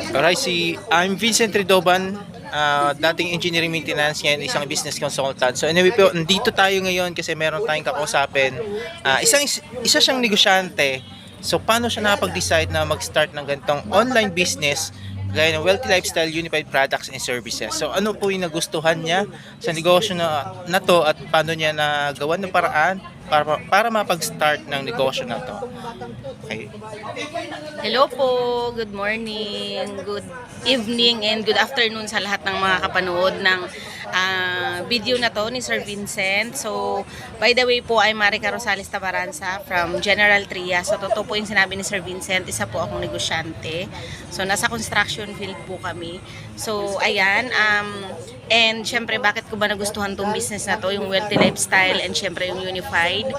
Alright, I'm Vincent Ridoban, dating engineering maintenance, ngayon isang business consultant. So anyway po, nandito tayo ngayon kasi meron tayong kakausapin. Isa siyang negosyante. So paano siya nakapag-decide na mag-start ng ganitong online business gaya ng Wealthy Lifestyle Unified Products and Services. So ano po yung nagustuhan niya sa negosyo na to at paano niya nagawa ng paraan para mapag-start ng negosyo na to. Okay. Hello po, good morning, good evening, and good afternoon sa lahat ng mga kapanood ng video na to ni Sir Vincent. So, by the way po, I'm Marica Rosales Tabaranza from General Tria. So, totoo po yung sinabi ni Sir Vincent, isa po akong negosyante. So, nasa construction field po kami. So, ayan, and syempre, bakit ko ba nagustuhan tong business na to, yung Wealthy Lifestyle and syempre yung Unified?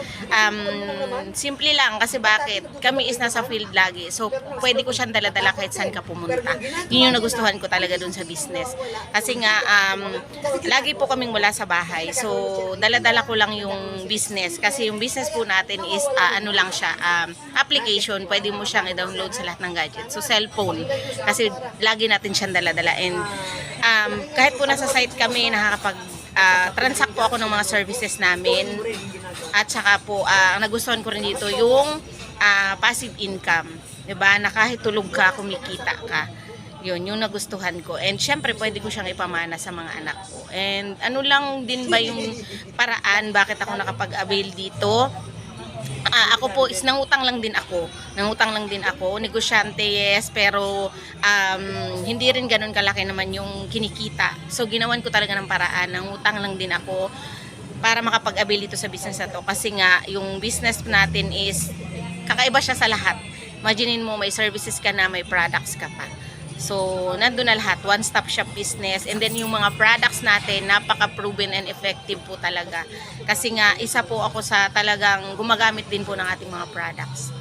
Simple lang, kasi bakit? Kami is nasa field lagi. So, pwede ko siyang dala-dala kahit saan ka pumunta. Yun yung nagustuhan ko talaga dun sa business. Kasi nga, lagi po kaming wala sa bahay. So, dala-dala ko lang yung business. Kasi yung business po natin is, ano lang siya, application. Pwede mo siyang i-download sa lahat ng gadgets. So, cellphone. Kasi lagi natin siyang dala-dala. And kahit po nasa site kami, transact po ako ng mga services namin. At saka po, ang nagustuhan ko rin dito yung passive income. Diba? Na kahit tulog ka, kumikita ka. Yun, yung nagustuhan ko. And syempre, pwede ko siyang ipamana sa mga anak ko. And ano lang din ba yung paraan bakit ako nakapag-avail dito? Ako po is nangutang lang din ako. Negosyante, yes, pero hindi rin ganun kalaki naman yung kinikita. So ginawan ko talaga ng paraan, nangutang lang din ako para makapag-avail dito sa business na to. Kasi nga yung business natin is kakaiba siya sa lahat. Imaginin mo, may services ka na, may products ka pa. So, nandun na lahat, one-stop shop business. And then yung mga products natin, napaka-proven and effective po talaga. Kasi nga, isa po ako sa talagang gumagamit din po ng ating mga products.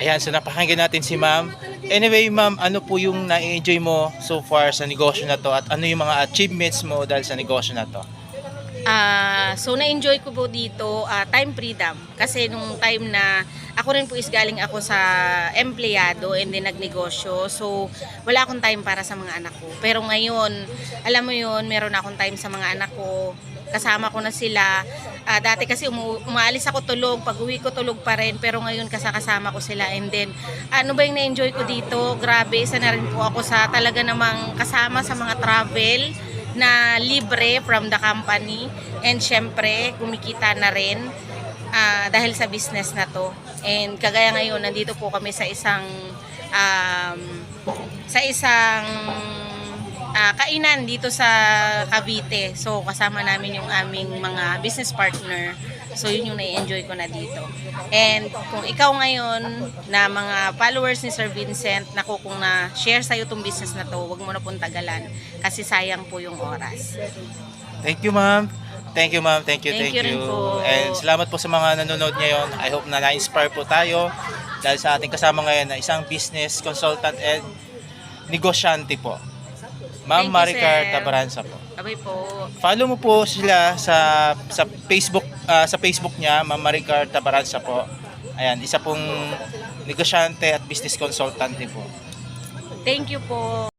Ayan, so napakinggan natin si ma'am. Anyway, ma'am, ano po yung na-enjoy mo so far sa negosyo na to at ano yung mga achievements mo dahil sa negosyo na to? So na-enjoy ko po dito time freedom, kasi nung time na ako rin po is galing ako sa empleyado and then nagnegosyo, so wala akong time para sa mga anak ko. Pero ngayon, alam mo yun, meron akong time sa mga anak ko, kasama ko na sila. Dati kasi umaalis ako tulog, pag uwi ko tulog pa rin, pero ngayon kasama ko sila. And then ano ba yung na-enjoy ko dito? Grabe, isa na rin po ako sa talaga namang kasama sa mga travel na libre from the company, and syempre kumikita na rin dahil sa business na to. And kagaya ngayon, nandito po kami sa isang kainan dito sa Cavite. So kasama namin yung aming mga business partner. So yun yung na-enjoy ko na dito. And kung ikaw ngayon na mga followers ni Sir Vincent, naku, kung na-share sa'yo itong business na to, huwag mo na pong tagalan kasi sayang po yung oras. Thank you, ma'am. Thank you, ma'am. Thank you. Thank you rin po. And salamat po sa mga nanonood ngayon. I hope na na-inspire po tayo dahil sa ating kasama ngayon na isang business consultant and negosyante po. Ma'am Maricar Tabaranza po. Abay po. Follow mo po sila sa Facebook niya, Ma'am Maricar Tabaranza po. Ayan, isa pong negosyante at business consultant din po. Thank you po.